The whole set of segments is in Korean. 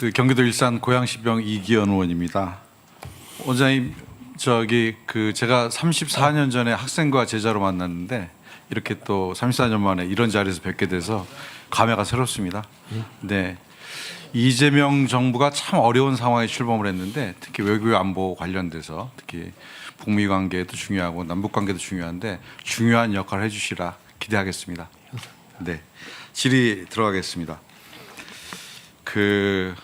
그 경기도 일산 고양시병 이기현 의원입니다. 원장님 제가 34년 전에 학생과 제자로 만났는데 이렇게 또 34년 만에 이런 자리에서 뵙게 돼서 감회가 새롭습니다. 네. 이재명 정부가 참 어려운 상황에 출범을 했는데 특히 외교 안보 관련돼서 특히 북미 관계도 중요하고 남북 관계도 중요한데 중요한 역할을 해주시라 기대하겠습니다. 네. 질의 들어가겠습니다. 그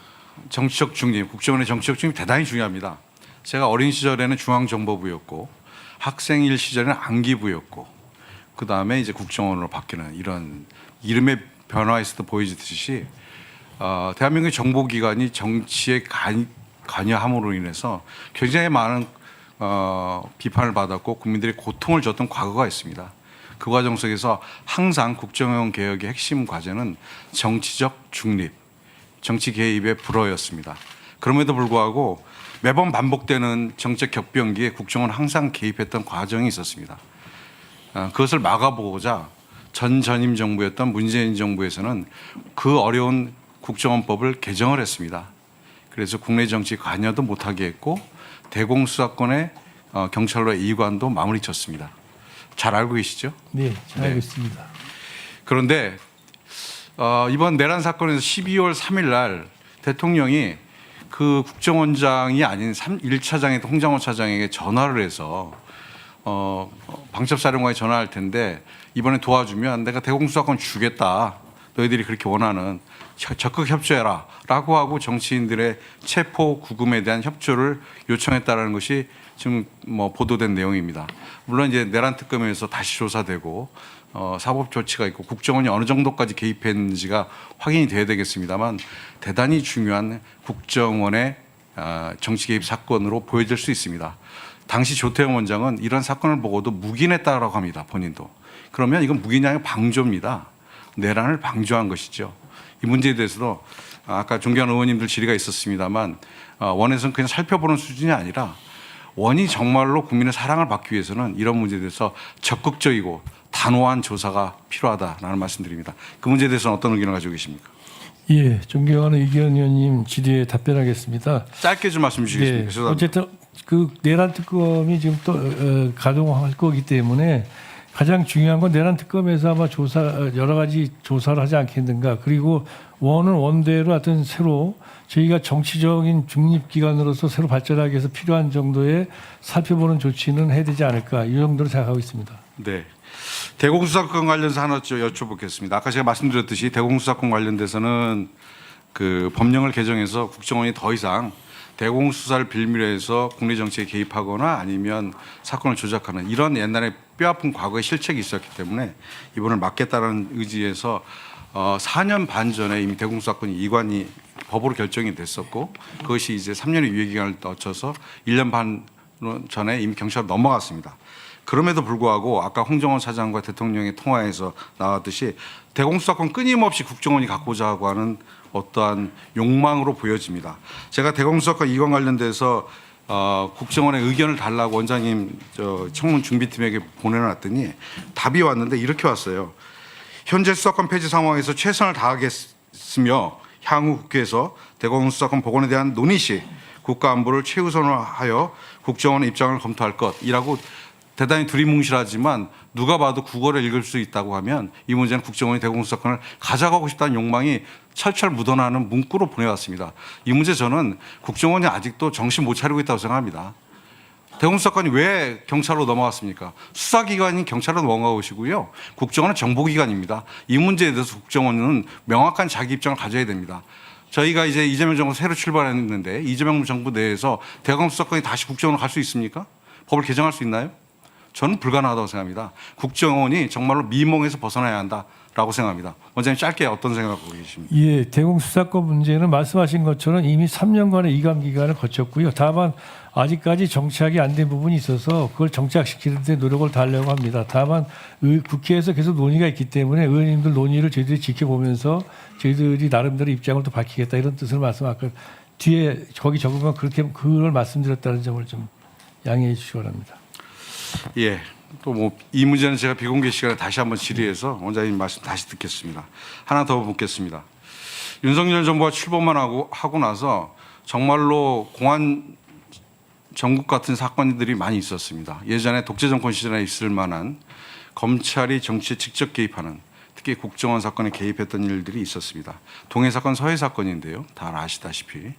정치적 중립, 국정원의 정치적 중립 대단히 중요합니다. 제가 어린 시절에는 중앙정보부였고 학생일 시절에는 안기부였고 그 다음에 이제 국정원으로 바뀌는 이런 이름의 변화에서도 보여지듯이 대한민국의 정보기관이 정치에 관여함으로 인해서 굉장히 많은 비판을 받았고 국민들이 고통을 줬던 과거가 있습니다. 그 과정 속에서 항상 국정원 개혁의 핵심 과제는 정치적 중립, 정치 개입의 불허였습니다. 그럼에도 불구하고 매번 반복되는 정책 격변기에 국정원 항상 개입했던 과정이 있었습니다. 그것을 막아보고자 전임 정부였던 문재인 정부에서는 그 어려운 국정원법을 개정을 했습니다. 그래서 국내 정치 관여도 못하게 했고 대공수사권의 경찰로 이관도 마무리 쳤습니다. 잘 알고 계시죠? 네, 잘 알고 있습니다. 그런데 이번 내란 사건에서 12월 3일 날 대통령이 그 국정원장이 아닌 1차장의 홍장호 차장에게 전화를 해서 방첩사령관에 전화할 텐데 이번에 도와주면 내가 대공수사권 주겠다. 너희들이 그렇게 원하는 적극 협조해라 라고 하고 정치인들의 체포 구금에 대한 협조를 요청했다는 것이 지금 보도된 내용입니다. 물론 이제 내란 특검에서 다시 조사되고 사법 조치가 있고 국정원이 어느 정도까지 개입했는지가 확인이 돼야 되겠습니다만 대단히 중요한 국정원의 정치 개입 사건으로 보여질 수 있습니다. 당시 조태영 원장은 이런 사건을 보고도 묵인했다라고 합니다. 본인도. 그러면 이건 묵인이 아니라 방조입니다. 내란을 방조한 것이죠. 이 문제에 대해서도 아까 존경하는 의원님들 질의가 있었습니다만 원에서는 그냥 살펴보는 수준이 아니라 원이 정말로 국민의 사랑을 받기 위해서는 이런 문제에 대해서 적극적이고 단호한 조사가 필요하다라는 말씀드립니다. 그 문제에 대해서는 어떤 의견을 가지고 계십니까? 예, 존경하는 이기현 의원님 질의에 답변하겠습니다. 짧게 좀 말씀 주시겠습니까? 네, 어쨌든 그 내란 특검이 지금 또 가동할 거기 때문에 가장 중요한 건 내란 특검에서 아마 여러 가지 조사를 하지 않겠는가. 그리고 원은 원대로 하여튼 새로 저희가 정치적인 중립기관으로서 새로 발전하기 위해서 필요한 정도의 살펴보는 조치는 해야 되지 않을까. 이 정도로 생각하고 있습니다. 네. 대공수사권 관련해서 하나 여쭤보겠습니다. 아까 제가 말씀드렸듯이 대공수사권 관련돼서는 그 법령을 개정해서 국정원이 더 이상 대공수사를 빌미로 해서 국내 정치에 개입하거나 아니면 사건을 조작하는 이런 옛날에 뼈아픈 과거의 실책이 있었기 때문에 이번을 막겠다는 의지에서 4년 반 전에 이미 대공수사권이 이관이 법으로 결정이 됐었고 그것이 이제 3년의 유예기간을 거쳐서 1년 반 전에 이미 경찰로 넘어갔습니다. 그럼에도 불구하고 아까 홍정원 차장과 대통령의 통화에서 나왔듯이 대공수사권 끊임없이 국정원이 갖고자 하고 하는 어떠한 욕망으로 보여집니다. 제가 대공수사권 이관 관련돼서 국정원의 의견을 달라고 원장님 청문 준비팀에게 보내놨더니 답이 왔는데 이렇게 왔어요. 현재 수사권 폐지 상황에서 최선을 다하겠으며 향후 국회에서 대공수사권 복원에 대한 논의 시 국가안보를 최우선으로 하여 국정원의 입장을 검토할 것이라고 대단히 두리뭉실하지만 누가 봐도 국어를 읽을 수 있다고 하면 이 문제는 국정원이 대공수사권을 가져가고 싶다는 욕망이 철철 묻어나는 문구로 보내왔습니다. 이 문제 저는 국정원이 아직도 정신 못 차리고 있다고 생각합니다. 대공수사권이 왜 경찰로 넘어갔습니까? 수사기관인 경찰로 넘어가고 있고요. 국정원은 정보기관입니다. 이 문제에 대해서 국정원은 명확한 자기 입장을 가져야 됩니다. 저희가 이제 이재명 정부 새로 출발했는데 이재명 정부 내에서 대공수사권이 다시 국정원으로 갈 수 있습니까? 법을 개정할 수 있나요? 저는 불가능하다고 생각합니다. 국정원이 정말로 미몽에서 벗어나야 한다라고 생각합니다. 원장님 짧게 어떤 생각하고 계십니까? 예, 대공수사권 문제는 말씀하신 것처럼 이미 3년간의 이관 기간을 거쳤고요. 다만 아직까지 정착이 안 된 부분이 있어서 그걸 정착시키는 데 노력을 다하려고 합니다. 다만 국회에서 계속 논의가 있기 때문에 의원님들 논의를 저희들이 지켜보면서 저희들이 나름대로 입장을 또 밝히겠다 이런 뜻을 아까 뒤에 거기 적은 건 그걸 말씀드렸다는 점을 좀 양해해 주시기 바랍니다. 예. 또 이 문제는 제가 비공개 시간에 다시 한번 질의해서 원장님 말씀 다시 듣겠습니다. 하나 더 묻겠습니다. 윤석열 정부가 출범만 하고 나서 정말로 공안 정국 같은 사건들이 많이 있었습니다. 예전에 독재 정권 시절에 있을 만한 검찰이 정치에 직접 개입하는, 특히 국정원 사건에 개입했던 일들이 있었습니다. 동해 사건, 서해 사건인데요. 다 아시다시피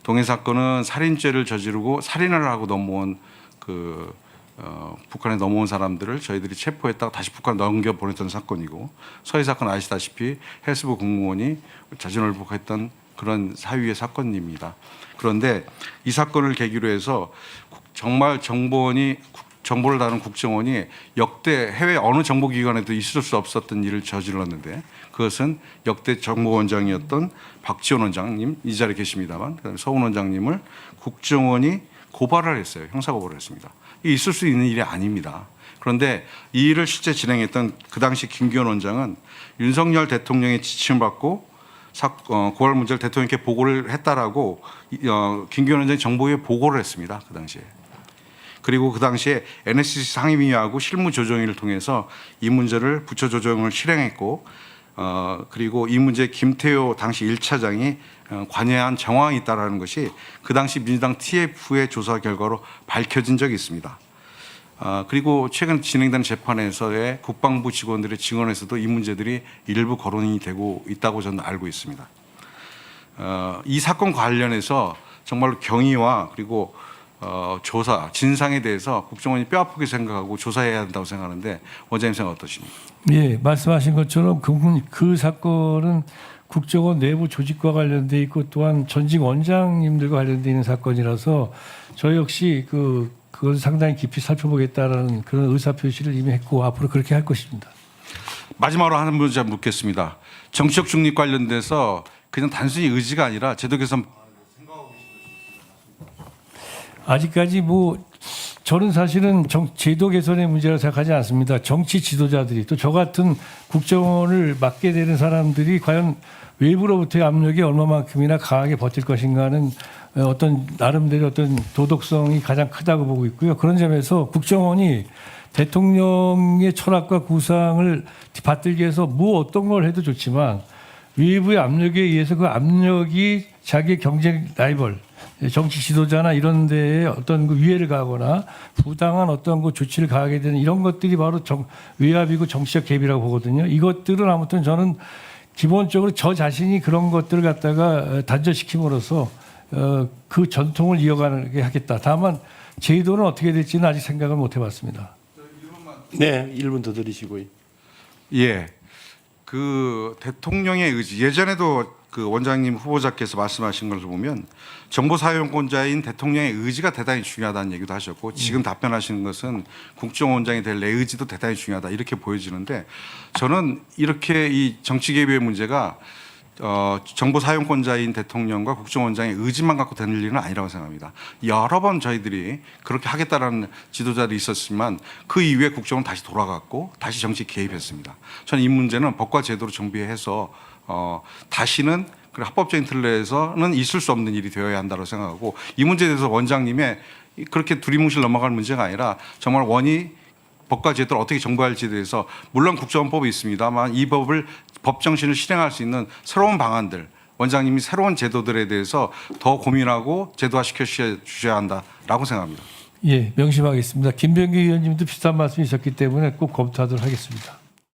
동해 사건은 살인죄를 저지르고 살인을 하고 넘어온 북한에 넘어온 사람들을 저희들이 체포했다가 다시 북한 넘겨보냈던 사건이고, 서해 사건 아시다시피 해수부 공무원이 자진월복했던 그런 사유의 사건입니다. 그런데 이 사건을 계기로 해서 정말 정보를 다룬 국정원이 역대 해외 어느 정보기관에도 있을 수 없었던 일을 저질렀는데, 그것은 역대 정보원장이었던 박지원 원장님, 이 자리에 계십니다만, 그다음에 서훈 원장님을 국정원이 고발을 했어요. 형사고발을 했습니다. 이게 있을 수 있는 일이 아닙니다. 그런데 이 일을 실제 진행했던 그 당시 김기현 원장은 윤석열 대통령의 지침을 받고 고발 문제를 대통령께 보고를 했다라고 김기현 원장이 정보위에 보고를 했습니다. 그 당시에. 그리고 그 당시에 NSC 상임위하고 실무조정위를 통해서 이 문제를 부처 조정을 실행했고, 그리고 이 문제 김태효 당시 1차장이 관여한 정황이 있다라는 것이 그 당시 민주당 TF의 조사 결과로 밝혀진 적이 있습니다. 그리고 최근 진행된 재판에서의 국방부 직원들의 증언에서도 이 문제들이 일부 거론이 되고 있다고 저는 알고 있습니다. 이 사건 관련해서 정말로 경위와 그리고 조사, 진상에 대해서 국정원이 뼈아프게 생각하고 조사해야 한다고 생각하는데, 원장님 생각 어떠십니까? 예, 말씀하신 것처럼 그 사건은 국정원 내부 조직과 관련돼 있고 또한 전직 원장님들과 관련돼 있는 사건이라서 저 역시 그걸 상당히 깊이 살펴보겠다라는 그런 의사 표시를 이미 했고 앞으로 그렇게 할 것입니다. 마지막으로 한 문제 물겠습니다. 정치적 중립 관련돼서 그냥 단순히 의지가 아니라 제도 개선. 아직까지 저는 사실은 제도 개선의 문제라고 생각하지 않습니다. 정치 지도자들이 또 저 같은 국정원을 맡게 되는 사람들이 과연 외부로부터의 압력이 얼마만큼이나 강하게 버틸 것인가는 어떤 나름대로 어떤 도덕성이 가장 크다고 보고 있고요. 그런 점에서 국정원이 대통령의 철학과 구상을 받들기 위해서 어떤 걸 해도 좋지만 외부의 압력에 의해서 그 압력이 자기의 경쟁 라이벌, 정치 지도자나 이런 데에 어떤 위해를 가거나 부당한 어떤 조치를 가하게 되는 이런 것들이 바로 외압이고 정치적 개입이라고 보거든요. 이것들은 아무튼 저는 기본적으로 저 자신이 그런 것들을 갖다가 단절시킴으로써 그 전통을 이어가게 하겠다. 다만 제도는 어떻게 될지는 아직 생각을 못 해봤습니다. 네, 1분 더 드리시고요. 예, 그 대통령의 의지, 예전에도 그 원장님 후보자께서 말씀하신 걸 보면 정보 사용권자인 대통령의 의지가 대단히 중요하다는 얘기도 하셨고, 지금 답변하시는 것은 국정원장이 될 내 의지도 대단히 중요하다 이렇게 보여지는데, 저는 이렇게 이 정치 개입의 문제가 정보 사용권자인 대통령과 국정원장의 의지만 갖고 되는 일은 아니라고 생각합니다. 여러 번 저희들이 그렇게 하겠다라는 지도자들이 있었지만 그 이후에 국정은 다시 돌아갔고 다시 정치 개입했습니다. 저는 이 문제는 법과 제도로 정비해서 다시는 합법적인 틀에서는 있을 수 없는 일이 되어야 한다고 생각하고, 이 문제에 대해서 원장님의 그렇게 두리뭉실 넘어갈 문제가 아니라 정말 원이 법과 제도를 어떻게 정부할지에 대해서, 물론 국정원법이 있습니다만 이 법을 법 정신을 실행할 수 있는 새로운 방안들, 원장님이 새로운 제도들에 대해서 더 고민하고 제도화시켜 주셔야 한다라고 생각합니다. 예, 명심하겠습니다. 김병기 의원님도 비슷한 말씀이 있었기 때문에 꼭 검토하도록 하겠습니다.